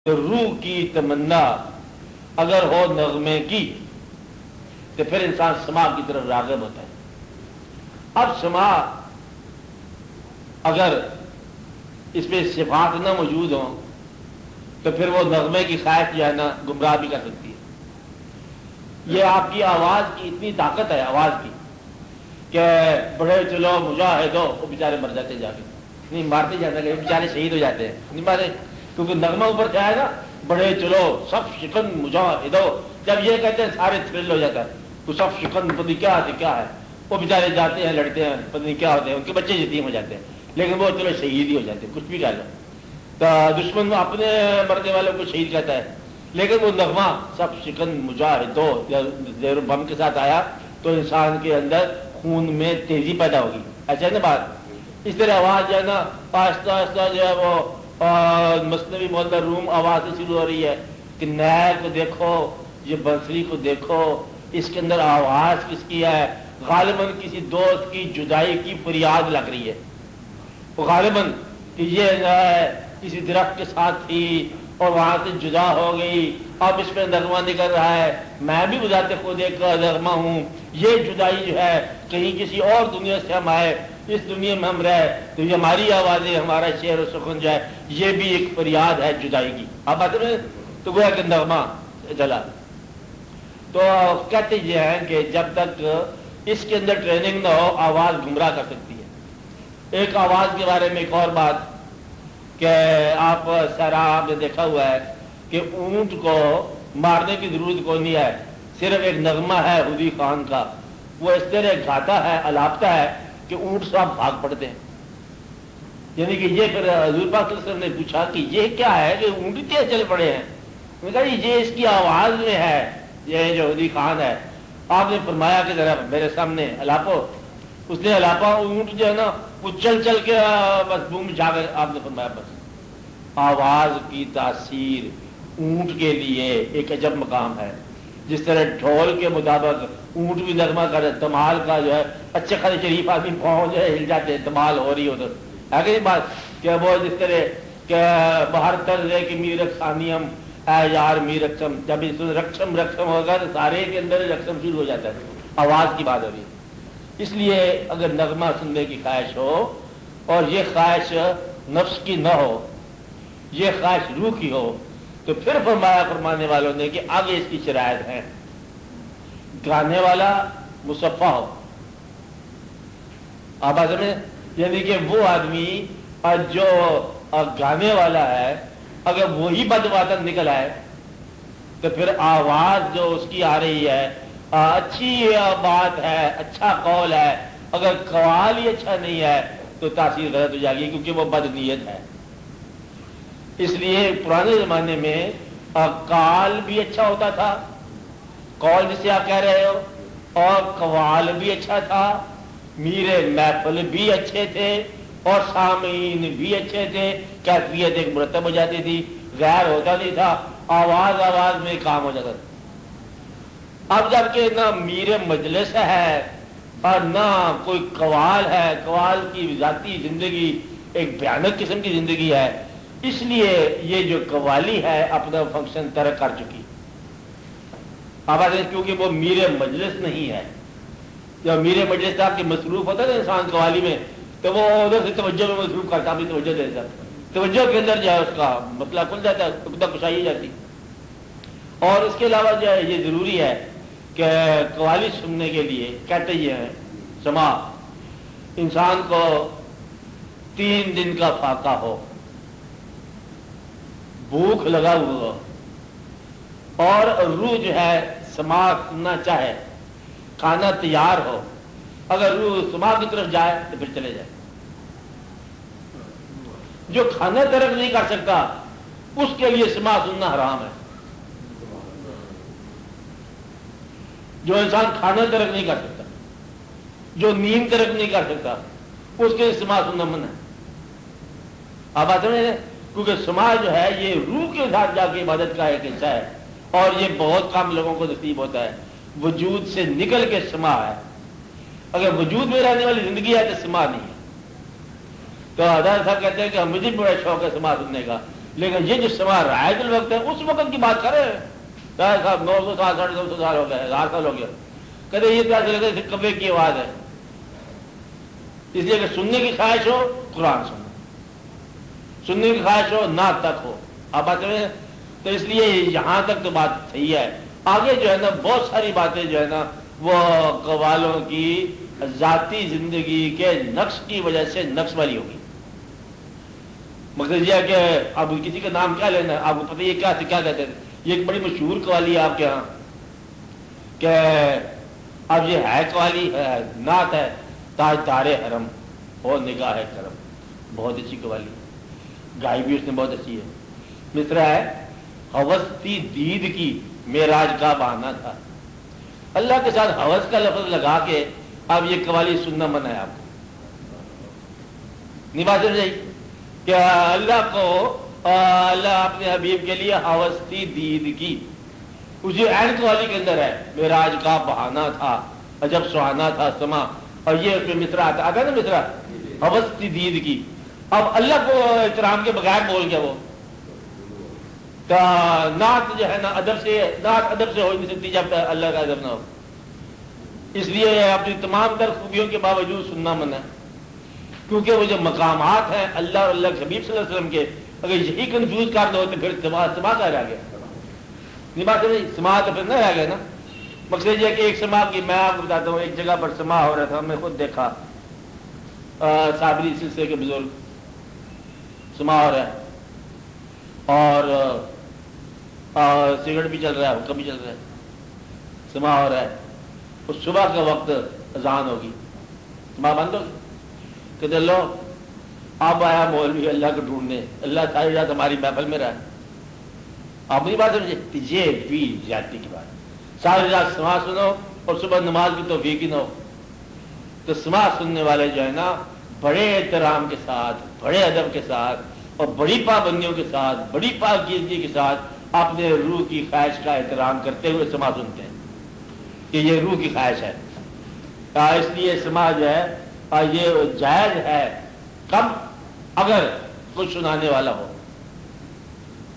روح کی تمنا اگر ہو نغمے کی تو پھر انسان سماع کی طرف راغب ہوتا ہے۔ اب سماع اگر اس میں صفات نہ موجود ہوں تو پھر وہ نغمے کی خواہش جو ہے نا گمراہ بھی کر سکتی ہے۔ یہ آپ کی آواز کی اتنی طاقت ہے آواز کی کہ بڑے چلو مجاہد ہو، وہ بیچارے مر جاتے جا کے، نہیں مارتے جاتے کہ بیچارے شہید ہو جاتے ہیں، نہیں مارے، کیونکہ نغمہ اوپر سے آئے گا بڑے چلو سب شکن مجاہد ہو، جب یہ کہتے ہیں سارے تھرل ہو جاتا ہے، تو سب شکن پتہ کیا ہے وہ بیچارے جاتے ہیں لڑتے ہیں، پتہ نہیں کیا ہوتے ہیں، ان کے بچے یتیم ہو جاتے ہیں، لیکن وہ چلو شہید ہی ہو جاتے ہیں، کچھ بھی کہہ لو۔ تو دشمن اپنے مرنے والوں کو شہید کہتا ہے، لیکن وہ نغمہ سب شکن مجاہد ہو یا زیر بم کے ساتھ آیا تو انسان کے اندر خون میں تیزی پیدا ہوگی، ایسا ہے نا بات۔ اس طرح آواز جو ہے نا آہستہ آہستہ جو ہے وہ مثنوی مولا روم آواز سے شروع ہو رہی ہے کہ نیر کو دیکھو، یہ بنسری کو دیکھو، اس کے اندر آواز کس کی ہے؟ غالباً کسی دوست کی جدائی کی فریاد لگ رہی ہے، غالباً کہ یہ جو ہے کسی درخت کے ساتھ تھی اور وہاں سے جدا ہو گئی، اب اس میں نغمہ نکل رہا ہے، میں بھی بذات خود ایک نغمہ ہوں، یہ جدائی جو ہے کہیں کسی اور دنیا سے ہم آئے، اس دنیا میں ہم رہے تو یہ ہماری آوازیں، ہمارا شعر و سخن جو ہے یہ بھی ایک فریاد ہے جدائی کی۔ اب بات میں تو گویا کہ نغمہ چلا۔ تو کہتے یہ ہیں کہ جب تک اس کے اندر ٹریننگ نہ ہو آواز گمراہ کر سکتی ہے۔ ایک آواز کے بارے میں ایک اور بات کہ آپ آپ نے دیکھا ہوا ہے کہ اونٹ کو مارنے کی ضرورت کوئی نہیں ہے، صرف ایک نغمہ ہے حدی خان کا، وہ اس طرح گاتا ہے الاپتا ہے کہ اونٹ سب بھاگ پڑتے ہیں۔ یعنی کہ یہ پھر حضور پاک صلی اللہ علیہ وسلم نے پوچھا کہ یہ کیا ہے کہ اونٹ اتنے چل پڑے ہیں؟ میں نے کہا یہ اس کی آواز میں ہے، یہ جو حدی خان ہے۔ آپ نے فرمایا کہ ذرا میرے سامنے الاپو، اس نے الاپا، اونٹ جو ہے نا وہ چل چل کے بس بوم جا کر آپ نے فرمایا بس۔ آواز کی تاثیر اونٹ کے لیے ایک عجب مقام ہے، جس طرح ڈھول کے مطابق اونٹ بھی نغمہ کر، دمال کا جو ہے اچھے خاصے شریف آدمی پہنچ جائے ہل جاتے ہیں، دمال ہو رہی ہو تو ہے کہ بات کہ وہ جس طرح کہ باہر طرز ہے کہ میر رقصانیم اے یار میر رقصم، جب اس رقصم رقصم ہوگا تو سارے کے اندر رقصم شروع ہو جاتا ہے، آواز کی بات ہو رہی ہے۔ اس لیے اگر نغمہ سننے کی خواہش ہو اور یہ خواہش نفس کی نہ ہو، یہ خواہش روح کی ہو، تو پھر فرمانے والوں نے کہ آگے اس کی شرائط ہیں۔ گانے والا مصفہ ہو، آپ میں یعنی کہ وہ آدمی جو گانے والا ہے اگر وہی بدواتن نکل آئے تو پھر آواز جو اس کی آ رہی ہے اچھی بات ہے، اچھا قول ہے، اگر قوال ہی اچھا نہیں ہے تو تاثیر غلط ہو جائے گی، کیونکہ وہ بد نیت ہے۔ اس لیے پرانے زمانے میں قال بھی اچھا ہوتا تھا، قول جسے آپ کہہ رہے ہو، اور قوال بھی اچھا تھا، میرے محفل بھی اچھے تھے اور سامعین بھی اچھے تھے، کیفیت ایک مرتب ہو جاتی تھی، غیر ہوتا نہیں تھا، آواز میں کام ہو جاتا تھا۔ اب جب کہ نہ میر مجلس ہے اور نہ کوئی قوال ہے، قوال کی ذاتی زندگی ایک بھیانک قسم کی زندگی ہے، اس لیے یہ جو قوالی ہے اپنا فنکشن ترک کر چکی، کیونکہ وہ میر مجلس نہیں ہے۔ جب میر مجلس آپ کی مصروف ہوتا ہے نا انسان قوالی میں تو وہ ادھر سے توجہ میں مصروف کرتا، اپنی توجہ دے دیتا، توجہ کے اندر جو ہے اس کا مسئلہ کھل جاتا ہے، عقدہ کشائی جاتی۔ اور اس کے علاوہ جو ہے یہ ضروری ہے کہ قوالی سننے کے لیے کہتے یہ ہیں سماع انسان کو 3 دن کا فاقہ ہو، بھوک لگا ہوا ہو اور روح جو ہے سماع سننا چاہے، کھانا تیار ہو، اگر روح سماع کی طرف جائے تو پھر چلے جائے۔ جو کھانا ترک نہیں کر سکتا اس کے لیے سماع سننا حرام ہے۔ جو انسان کھانا ترک نہیں کر سکتا، جو نیند ترک نہیں کر سکتا، اس کے لیے سماع سننا منع ہے۔ آپ بات سمجھ رہے؟ کیونکہ سماع جو ہے یہ روح کے ساتھ جا کے عبادت کا ایک حصہ ہے، اور یہ بہت کم لوگوں کو نصیب ہوتا ہے۔ وجود سے نکل کے سماع ہے، اگر وجود میں رہنے والی زندگی ہے تو سماع نہیں ہے۔ تو حضرت صاحب کہتے ہیں کہ مجھے بڑا شوق ہے سماع سننے کا، لیکن یہ جو سما رائج الوقت ہے اس وقت کی بات کرے صاحب 900 سال 950 سال ہو گئے 1000 سال ہو گیا کہتے یہ کیا لگے کبے کی آواز ہے. اس لیے کہ سننے کی خواہش ہو قرآن سنو, سننے کی خواہش ہو نعت تک ہو. آپ بات کریں تو اس لیے یہاں تک تو بات صحیح ہے. آگے جو ہے نا بہت ساری باتیں جو ہے نا وہ قوالوں کی ذاتی زندگی کے نقص کی وجہ سے نقص والی ہوگی. مقصد یہ ہے کہ اب کسی کا نام کیا لینا ہے, آپ کو پتہ یہ کیا کہتے تھے. یہ ایک بڑی مشہور قوالی ہے آپ کے یہاں کہ اب یہ ہے قوالی ہے نعت ہے تاج تار حرم ہو نگاہ کرم. بہت اچھی قوالی, گائی بھی اس نے بہت اچھی ہے. مصرع ہے ہوستی دید کی معراج کا بہانہ تھا. اللہ کے ساتھ ہوس کا لفظ لگا کے اب یہ قوالی سننا منع ہے آپ کو. نہیں بات سمجھ آئی کہ اللہ کو اللہ اپنے حبیب کے لیے ہوستی دید کی اسی عین قوالی کے اندر ہے معراج کا بہانہ تھا عجب سہانا تھا سما. اور یہ اس میں مصرع آتا ہے نا مصرع ہوستی دید کی. اب اللہ کو احترام کے بغیر بول گیا وہ. تو نعت جو ہے نا ادب سے, نعت ادب سے ہو نہیں سکتی جب تک اللہ کا ادب نہ ہو. اس لیے اپنی تمام تر خوبیوں کے باوجود سننا منع ہے, کیونکہ وہ جو مقامات ہیں اللہ اور اللہ کے حبیب صلی اللہ علیہ وسلم کے اگر یہی کنفیوز کر دو تو پھر سما کا رہ گیا. نہیں بات نہیں, سما تو پھر نہ رہ گیا نا. مقصد یہ کہ ایک سما کی میں آپ کو بتاتا ہوں, ایک جگہ پر سما ہو رہا تھا, میں خود دیکھا صابری سلسلے کے بزرگ سما ہو رہا ہے اور سگریٹ بھی چل رہا ہے, حکم بھی چل رہا ہے, سما ہو رہا ہے. اس صبح کا وقت اذان ہوگی, سما بند ہوگی. کہتے لو اب آیا مولوی اللہ کو ڈھونڈنے, اللہ ساری رات ہماری محفل میں رہا. آپ نہیں بات سمجھے, یہ بھی زیادتی کی بات. ساری رات سما سنو اور صبح نماز کی توفیق ہی نہ ہو. تو سما سننے والے جو ہے نا بڑے احترام کے ساتھ, بڑے ادب کے ساتھ اور بڑی پابندیوں کے ساتھ, بڑی پاکیزگی کے ساتھ اپنے روح کی خواہش کا احترام کرتے ہوئے سما سنتے ہیں کہ یہ روح کی خواہش ہے. اس لیے سما جو ہے یہ جائز ہے کب اگر کوئی سنانے والا ہو.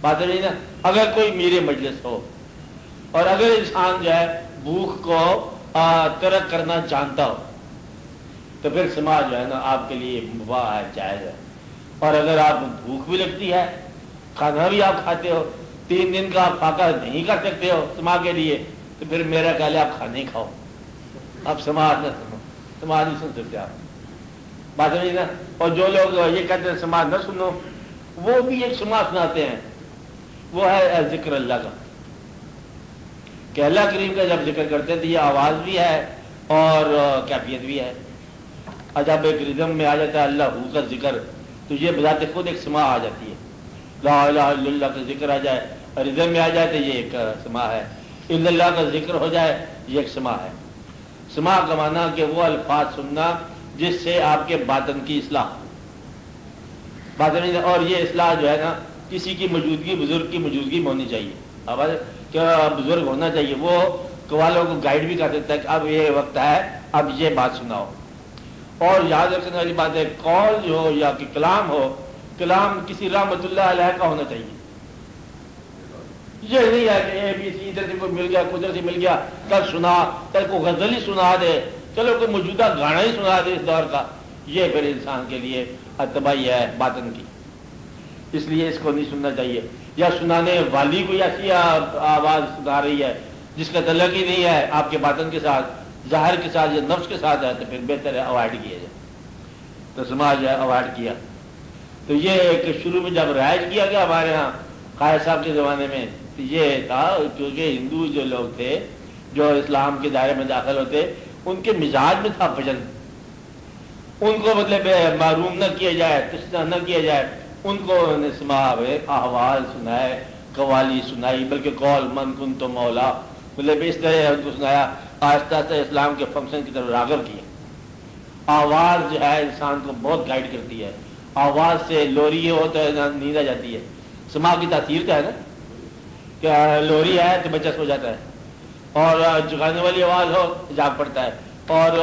بات نہیں نا, اگر کوئی میرے مجلس ہو اور اگر انسان جو ہے بھوک کو ترک کرنا جانتا ہو تو پھر سما جو ہے نا آپ کے لیے مباح ہے, جائز ہے. اور اگر آپ بھوک بھی لگتی ہے, کھانا بھی آپ کھاتے ہو, 3 دن کا آپ فاقہ نہیں کر سکتے ہو سما کے لیے, تو پھر میرا خیال ہے آپ کھانے کھاؤ, آپ سما نہ سنو, سما نہیں سن سکتے آپ. بات نہیں نا. اور جو لوگ یہ کہتے ہیں سما نہ سنو, وہ بھی ایک سما سناتے ہیں, وہ ہے ذکر اللہ کا. کہ اللہ کریم کا جب ذکر کرتے ہیں تو یہ آواز بھی ہے اور کیفیت بھی ہے. جب ایک ردم میں آ جاتا ہے اللہ ہو کا ذکر تو یہ بذات خود ایک سما آ جاتی ہے. لا الہ الا اللہ کا ذکر آ جائے, ردم میں آ جائے تو یہ ایک سما ہے. الا اللہ کا ذکر ہو جائے یہ ایک سما ہے. سما کا معنی کہ وہ الفاظ سننا جس سے آپ کے باطن کی اصلاح, باطن, اور یہ اصلاح جو ہے نا کسی کی موجودگی, بزرگ کی موجودگی میں ہونی چاہیے. کیا بزرگ ہونا چاہیے, وہ قوالوں کو گائیڈ بھی کر دیتا ہے کہ اب یہ وقت ہے, اب یہ بات سناؤ. اور یاد رکھنے والی بات ہے قول جو ہو یا کہ کلام ہو, کلام کسی رحمت اللہ علیہ کا ہونا چاہیے. یہ نہیں ہے کہ اے بی سی ادھر سے کوئی مل گیا, کدھر سے مل گیا, کل سنا, کل کو غزل ہی سنا دے, چلو کوئی موجودہ گانا ہی سنا دے اس دور کا. یہ پھر انسان کے لیے تباہی ہے باطن کی, اس لیے اس کو نہیں سننا چاہیے. یا سنانے والی کو ایسی آواز سنا رہی ہے جس کا تعلق ہی نہیں ہے آپ کے باطن کے ساتھ, ظاہر کے ساتھ یا نفس کے ساتھ ہے, تو پھر بہتر ہے اوائڈ کیا جائے. تو سماج ہے اوائڈ کیا. تو یہ ایک شروع میں جب رائج کیا گیا ہمارے یہاں قائد صاحب کے زمانے میں, تو یہ تھا کیونکہ ہندو جو لوگ تھے جو اسلام کے دائرے میں داخل ہوتے, ان کے مزاج میں تھا بھجن. ان کو مطلب معروم نہ کیا جائے, تشنا نہ کیا جائے, ان کو سما احوال سنائے, قوالی سنائی, بلکہ قول من کن تو مولا, مطلب اس طرح ان کو سنایا. آہستہ آہستہ اسلام کے فنکشن کی طرف راغب کیے. آواز جو ہے انسان کو بہت گائیڈ کرتی ہے. آواز سے لوری ہو تو نیند آ جاتی ہے. سما کی تاثیر تو ہے نا, کہ لوری ہے تو بچہ سو جاتا ہے, اور جگانے والی آواز ہو جاگ پڑتا ہے, اور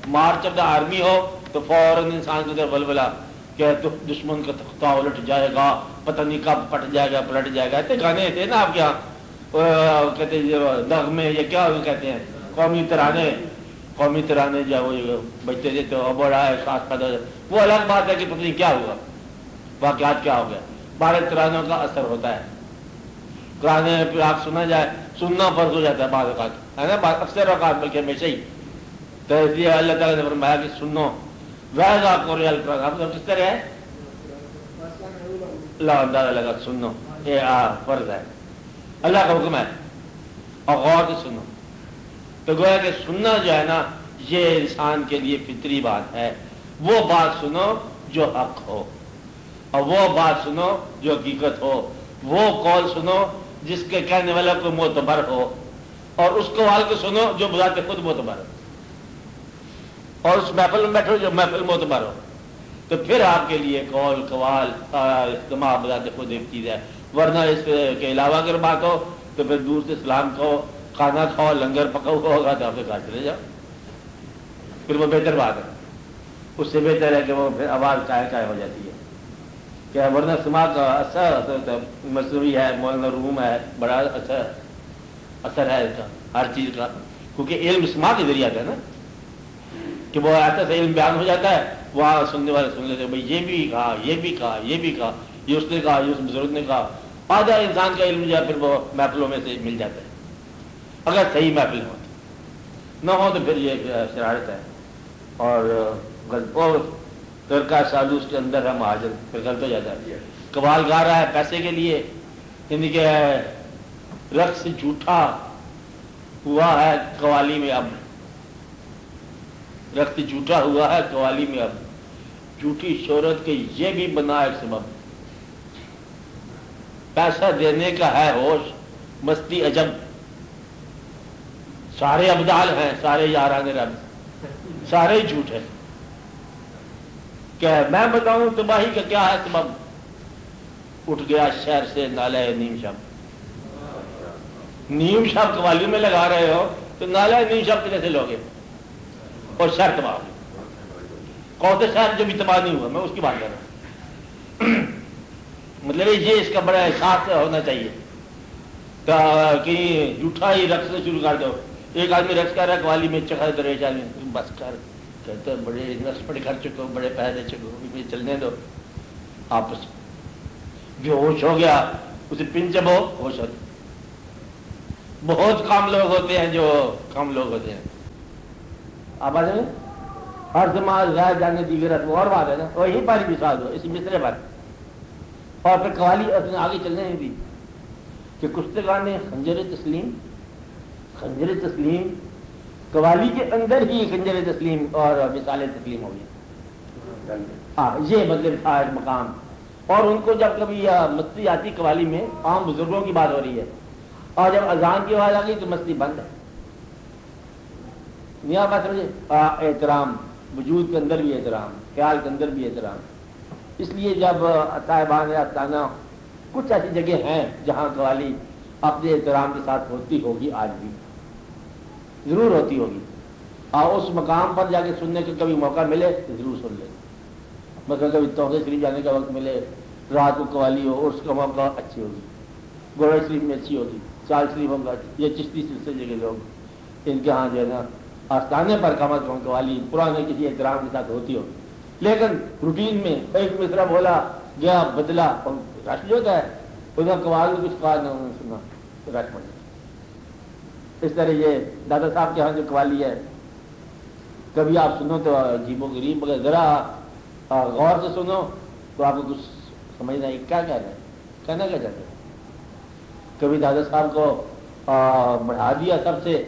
مارچ آف دا آرمی ہو تو فوراً انسان کے اندر ولولہ کہ دشمن کا تختہ الٹ جائے گا, پتہ نہیں کب پٹ جائے گا پلٹ جائے گا. اتنے گانے تھے نا آپ کے یہاں کہتے نغمے یا کیا کہتے ہیں قومی ترانے جو وہ بچتے تھے تو بڑا ہے ساتھ پیدا ہو جائے. وہ الگ بات ہے کہ پتہ نہیں کیا ہوا, واقعات کیا ہو گیا. 12 ترانوں کا اثر ہوتا ہے قرآن میں. پھر آپ سننا فرض ہو جاتا ہے بعض اوقات ہے نا, اکثر اوقات بلکہ ہمیشہ ہی. تو اس لیے اللہ تعالیٰ نے فرمایا کہ سنو ویزا قرئ القرآن. آپ کس طرح ہے اللہ اندازہ لگا سنو, یہ فرض ہے, اللہ کا حکم ہے اور غور سے سنو. تو گویا کہ سننا جو ہے نا یہ انسان کے لیے فطری بات ہے. وہ بات سنو جو حق ہو, اور وہ بات سنو جو حقیقت ہو. وہ قول سنو جس کے کہنے والا کوئی معتبر ہو, اور اس قوال کو سنو جو بذات خود معتبر ہو, اور اس محفل میں بیٹھو جو محفل معتبر ہو. تو پھر آپ کے لیے قول قوال اجتماع بذات خود ایک چیز ہے. ورنہ اس کے علاوہ اگر بات ہو تو پھر دور سے سلام کھاؤ, کھانا کھاؤ, لنگر پکا ہوا ہوگا تو آپ کے گھر چلے جاؤ, پھر وہ بہتر بات ہے. اس سے بہتر ہے کہ وہ پھر آواز چائے ہو جاتی ہے کیا. ورنہ سما کا اثر مصنوعی ہے, مولانا روم ہے, بڑا اثر ہے اس کا ہر چیز کا, کیونکہ علم سما کے ذریعے آتا ہے نا کہ وہ ایسا سے علم بیان ہو جاتا ہے, وہاں سننے والے سن لیتے بھائی یہ بھی کہا, یہ بھی کہا, یہ بھی کہا, یہ اس نے کہا, یہ اس بزرگ نے کہا. آدھا انسان کا علم جو ہے پھر وہ محفلوں میں سے مل جاتا ہے اگر صحیح محفل ہو. نہ ہو تو پھر یہ شرارت ہے اور ترکا سالو اس کے اندر ہے مہاجر, پھر غلط ہو جاتا ہے. قوال گا رہا ہے پیسے کے لیے, یعنی کہ رقص جھوٹا ہوا ہے قوالی میں. اب رقص جھوٹا ہوا ہے قوالی میں, اب جھوٹی شہرت کے یہ بھی بنا ایک سبب. پیسہ دینے کا ہے ہوش, مستی عجب, سارے ابدال ہیں, سارے یاران رب, سارے ہی جھوٹ ہیں. کہ میں بتاؤں تباہی کا کیا ہے سبب. اٹھ گیا شہر سے نالہ نیم شب. نیم شب قوالی میں لگا رہے ہو تو نالہ نیم شب کیسے لوگے, اور شہر تباہ ہو گیا. قوت شہر جو بھی تباہ نہیں ہوا, میں اس کی بات کر رہا ہوں. مطلب یہ اس کا بڑا احساس ہونا چاہیے. کہیں جھوٹا ہی رقص سے شروع کر دو. ایک آدمی رقص کر رہا ہے قوالی میں, چکھا درویش آدمی بس کر, کہتے ہیں بڑے نقص پڑے کر چکے ہو, بڑے پیسے دے چکے ہو, مجھے چلنے دو. آپس بے ہوش ہو گیا, اسے پن جب ہو ہوش ہوتا. بہت کم لوگ ہوتے ہیں جو کم لوگ ہوتے ہیں. آپ آ جائیں, ہر زمان غیر جانے دیگر وہ اور بات ہے نا, وہی پاری مثال ہو اسی مصرے پر. اور پھر قوالی اپنے آگے چلنے نہیں دی کہ کشتگان نے خنجر تسلیم قوالی کے اندر ہی خنجر تسلیم اور مثال تسلیم ہو گئی. یہ مطلب تھا ایک مقام. اور ان کو جب کبھی مستی آتی قوالی میں, عام بزرگوں کی بات ہو رہی ہے, اور جب اذان کی آواز آ گئی تو مستی بند ہے. یہاں بات سمجھے, احترام وجود کے اندر بھی احترام, خیال کے اندر بھی احترام. اس لیے جب صاحبان استانہ کچھ ایسی جگہ ہیں جہاں قوالی اپنے احترام کے ساتھ ہوتی ہوگی, آج بھی ضرور ہوتی ہوگی, اور اس مقام پر جا کے سننے کا کبھی موقع ملے تو ضرور سن لیں. مثلا کبھی توحید شریف جانے کا وقت ملے, رات کو قوالی ہو, اور اس کا موقع اچھی ہوگی. گوڑا شریف میں اچھی ہوگی, چال شریف ہوگا, یہ چشتی سلسلے کے لوگ ان کے ہاں جو ہے نا آستانے پر کم از کم قوالی پرانے کسی احترام کے ساتھ ہوتی ہوگی. لیکن روٹین میں ایک مصرع بولا گیا بدلا, اور رش جو ہوتا ہے اس کا قوال کچھ کہا نہ سنا رش پڑ جائے. اس طرح یہ دادا صاحب کے ہاں جو قوالی ہے کبھی آپ سنو تو عجیب و غریب, مگر ذرا غور سے سنو تو آپ کو کچھ سمجھ نہیں کیا کہہ رہے ہیں, کہنا کیا چاہتے ہیں. کبھی دادا صاحب کو بڑھا دیا سب سے,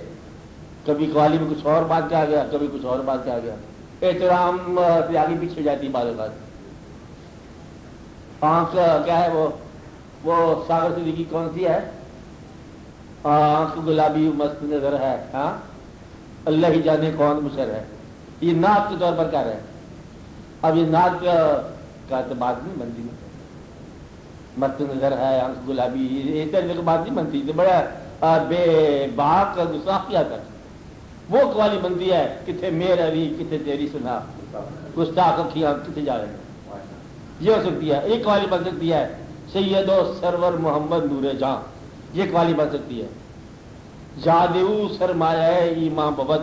کبھی قوالی میں کچھ اور بات کیا گیا, کبھی کچھ اور بات کیا گیا. احترام سے آگے پیچھے جاتی بعض اوقات. آنکھ کیا ہے وہ ساگر صدیقی کون سی ہے, آنکھ گلابی مست نظر ہے, ہاں اللہ ہی جانے کون مشر ہے. یہ نعت کے طور پر کہہ رہے ہیں. اب یہ نعت کا تو بات نہیں بنتی, مست نظر ہے, آنکھ گلابی, یہ طرح کی بات نہیں بنتی. تو بڑا بے باک کا گستاخ کیا تھا. وہ قوالی بنتی ہے کتنے میر علی کتنے تیری سنا, گستاخ اکھیاں کتنے جا رہے ہیں. یہ ہو سکتی ہے. ایک قوالی بن سکتی ہے سید و سرور محمد نور جاں، یہ قوالی بن سکتی ہے۔ جادو سرمایہ ایمان بود،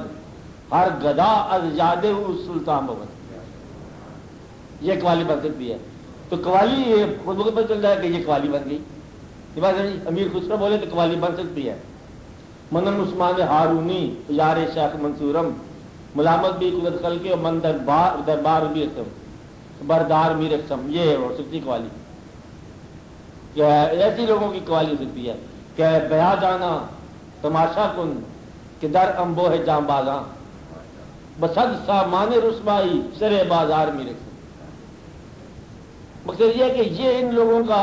ہر گدا از جادو سلطان بود، یہ قوالی بن سکتی ہے۔ تو قوالی خود بخود پتہ چل جائے کہ یہ قوالی بن گئی۔ یہ بات ہے، امیر خسرو بولے تو قوالی بن سکتی ہے۔ منن عثمان ہارونی یار شیخ منصورم، ملامت بھی قدرت خلقی اور من دربار بھی رقم بردار بھی رقم، یہ ہو سکتی قوالی۔ ایسی لوگوں کی قوالی ہو سکتی ہے کہ بیا جانا تماشا کن کہ در امبو ہے جام بازاں، بسد سامان رسوائی سرے بازار میں رکھ۔ مقصد یہ ہے کہ یہ ان لوگوں کا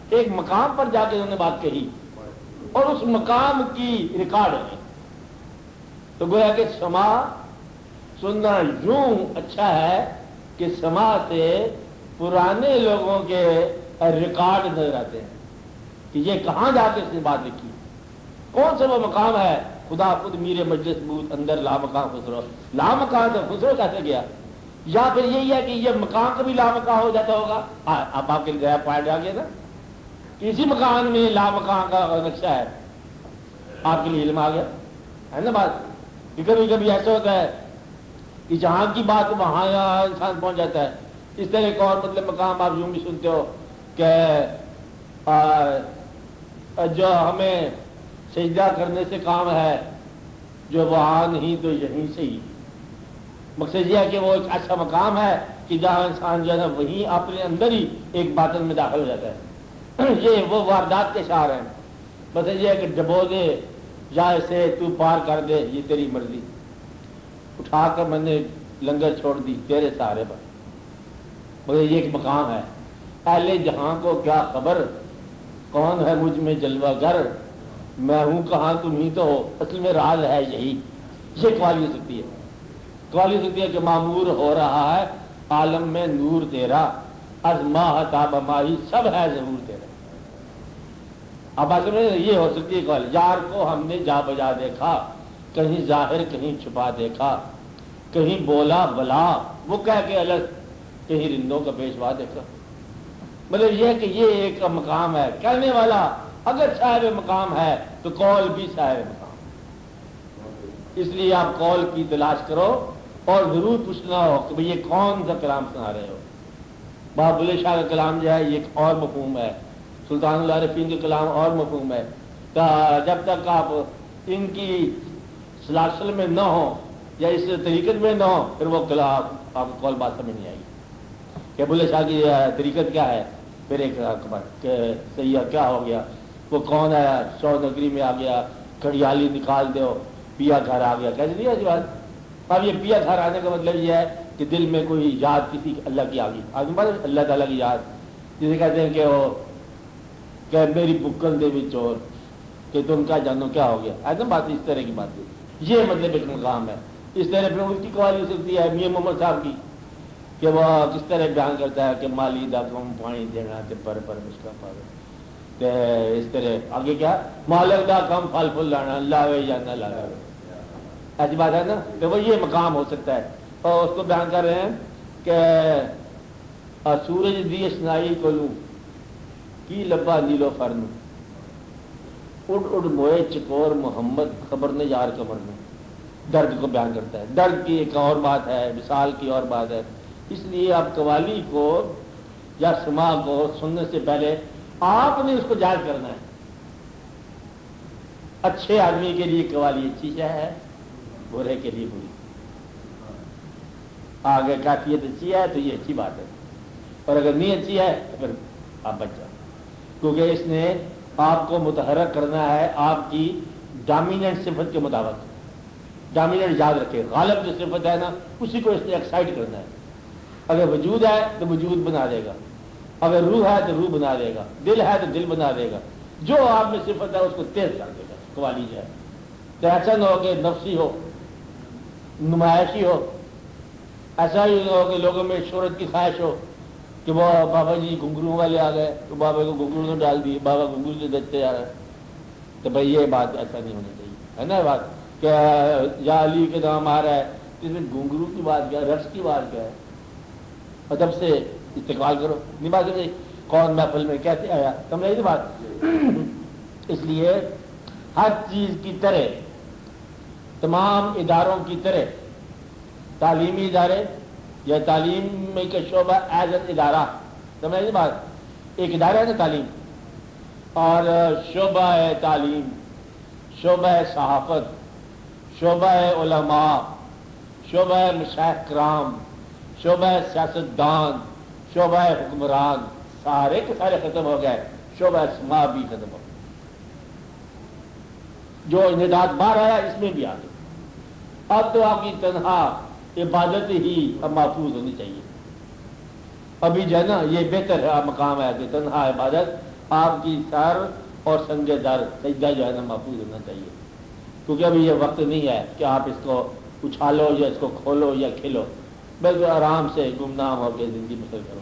ایک مقام پر جا کے انہوں نے بات کہی اور اس مقام کی ریکارڈ ہے۔ تو گویا کہ سما سننا یوں اچھا ہے کہ سما سے پرانے لوگوں کے ریکارڈ نظر آتے ہیں کہ یہ کہاں جا کے اس نے بات لکھی، کون سا وہ مقام ہے۔ خدا خود میرے مجلس بود اندر لامکان خسرو، لامکان تو خسرو کیسے گیا؟ یا پھر یہی ہے کہ یہ مقام کبھی لامکان ہو جاتا ہوگا۔ اب آپ کے گیا پوائنٹ آ گیا نا، اسی مکان میں لامکان کا نقشہ ہے، آپ کے لیے علم آ گیا ہے نا بات۔ کہ کبھی کبھی ایسا ہوتا ہے کہ جہاں کی بات وہاں انسان پہنچ جاتا ہے۔ اس طرح ایک اور مطلب مقام آپ یوں بھی سنتے ہو کہ جو ہمیں سجدہ کرنے سے کام ہے، جو وہاں نہیں تو یہیں سے ہی۔ مقصد یہ ہے کہ وہ ایک ایسا مقام ہے کہ جہاں انسان جو ہے نا وہیں اپنے اندر ہی ایک باطن میں داخل ہو جاتا ہے۔ یہ وہ واردات کے اشعار ہیں۔ بس یہ ہے کہ ڈبو دے یا اسے تو پار کر دے، یہ تیری مرضی، اٹھا کر میں نے لنگر چھوڑ دی تیرے سہارے پر۔ مگر یہ ایک مقام ہے۔ اہل جہاں کو کیا خبر، کون ہے مجھ میں جلوہ گر، میں ہوں کہاں تم ہی تو ہو، اصل میں راز ہے یہی۔ یہ قوالی ہو سکتی ہے۔ قوالی ہو سکتی ہے کہ معمور ہو رہا ہے عالم میں نور تیرا، از ماہ تاب ماہی سب ہے ضرور تیرا۔ اب اصل میں یہ ہو سکتی ہے قوالی۔ یار کو ہم نے جا بجا دیکھا، کہیں ظاہر کہیں چھپا دیکھا، کہیں بولا بلا وہ کہہ کے الگ، کہیں رندوں کا پیشوا دیکھا۔ مطلب یہ ہے کہ یہ ایک مقام ہے، کہنے والا اگر صاحب مقام ہے تو قول بھی صاحب مقام۔ اس لیے آپ قول کی تلاش کرو اور ضرور پوچھنا ہو کہ بھئی یہ کون سا کلام سنا رہے ہو۔ بابا بلے شاہ کا کلام جو ہے یہ ایک اور مفہوم ہے، سلطان العارفین کے کلام اور مفہوم ہے۔ جب تک آپ ان کی سلاسل میں نہ ہو یا اس طریقت میں نہ ہو پھر وہ کلام آپ کو قول بات سمجھ نہیں آئے گی کہ بلے شاہ کی طریقت کیا ہے۔ پھر ایک کہ سیاح کیا ہو گیا، وہ کون ہے، شور نگری میں آ گیا، کھڑیالی نکال دو، پیا گھر آ گیا، کیسے نہیں ایسی بات۔ اب یہ پیا گھر آنے کا مطلب یہ ہے کہ دل میں کوئی یاد کسی اللہ کی آ گئی، آدمی بات اللہ تعالیٰ کی یاد، جسے کہتے ہیں کہ وہ کہ میری بکل دے بھی چور، کہ تم کیا جانو کیا ہو گیا، ایسا بات اس طرح کی بات ہے۔ یہ مطلب ایک مقام ہے۔ اس طرح پھر اس کی قوالی ہو سکتی ہے میاں محمد صاحب کی کہ وہ کس طرح بیان کرتا ہے کہ مالی دا کم پانی دینا تے پر مشکل پاگل، اس طرح آگے کیا مالک دا کم پھل پھل لانا لاوے یا نہ لاوے، ایسی بات ہے نا۔ تو وہ یہ مقام ہو سکتا ہے۔ اور اس کو بیان کر رہے ہیں کہ سورج دی سنائی کلو کی لبا نیلو فرنو، اڑ اڑ موئے چکور محمد خبر نے یار کمر میں، درد کو بیان کرتا ہے۔ درد کی ایک اور بات ہے، مثال کی اور بات ہے۔ اس لیے آپ قوالی کو یا سما کو سننے سے پہلے آپ نے اس کو جائز کرنا ہے۔ اچھے آدمی کے لیے قوالی اچھی شے ہے، برے کے لیے بری۔ آگے کیفیت اچھی ہے تو یہ اچھی بات ہے، اور اگر نہیں اچھی ہے تو پھر آپ بچ جاؤ، کیونکہ اس نے آپ کو متحرک کرنا ہے آپ کی ڈومیننٹ صفت کے مطابق۔ ڈومیننٹ یاد رکھے، غالب جو صفت ہے نا اسی کو اس نے ایکسائٹ کرنا ہے۔ اگر وجود ہے تو وجود بنا دے گا، اگر روح ہے تو روح بنا دے گا، دل ہے تو دل بنا دے گا، جو آپ میں صفت ہے اس کو تیز کر دے گا قوالی جو ہے۔ تو ایسا نہ ہو کہ نفسی ہو، نمائشی ہو، ایسا ہی نہ ہو کہ لوگوں میں شہرت کی خواہش ہو کہ وہ بابا جی گھنگرو والے آ گئے تو بابا کو گھنگرو نے ڈال دی، بابا گھنگرو سے دچتے جا رہا ہے۔ تو بھائی یہ بات ایسا نہیں ہونی چاہیے، ہے نا بات کہ یا علی کے نام آ رہا ہے، اس میں گھنگرو کی بات کیا ہے، رقص کی بات کیا ہے؟ ادب سے استقبال کرو، نہیں بات نہیں۔ کون محفل میں کیسے آیا، سمجھ آئی بات؟ اس لیے ہر چیز کی طرح، تمام اداروں کی طرح، تعلیمی ادارے یا تعلیم کا شعبہ ایز این ادارہ، سمجھ آئی بات؟ ایک ادارہ ہے نا تعلیم، اور شعبہ ہے تعلیم، شعبہ ہے صحافت، شعبہ ہے علماء، شعبہ ہے مشائخ کرام، شعبہ ہے سیاستدان، شعبہ ہے حکمران، سارے کے سارے ختم ہو گئے، شعبہ سما بھی ختم ہو گیا۔ جو انحداد بار آیا اس میں بھی آ گیا۔ اب تو آپ کی تنہا عبادت ہی اب محفوظ ہونی چاہیے۔ ابھی جو ہے نا یہ بہتر ہے مقام ہے کہ تنہا عبادت آپ کی سر اور سنگ در سجدہ جو ہے نا محفوظ ہونا چاہیے، کیونکہ ابھی یہ وقت نہیں ہے کہ آپ اس کو اچھالو یا اس کو کھولو یا کھلو، بلکہ آرام سے گمنام ہو کے زندگی بسر کرو۔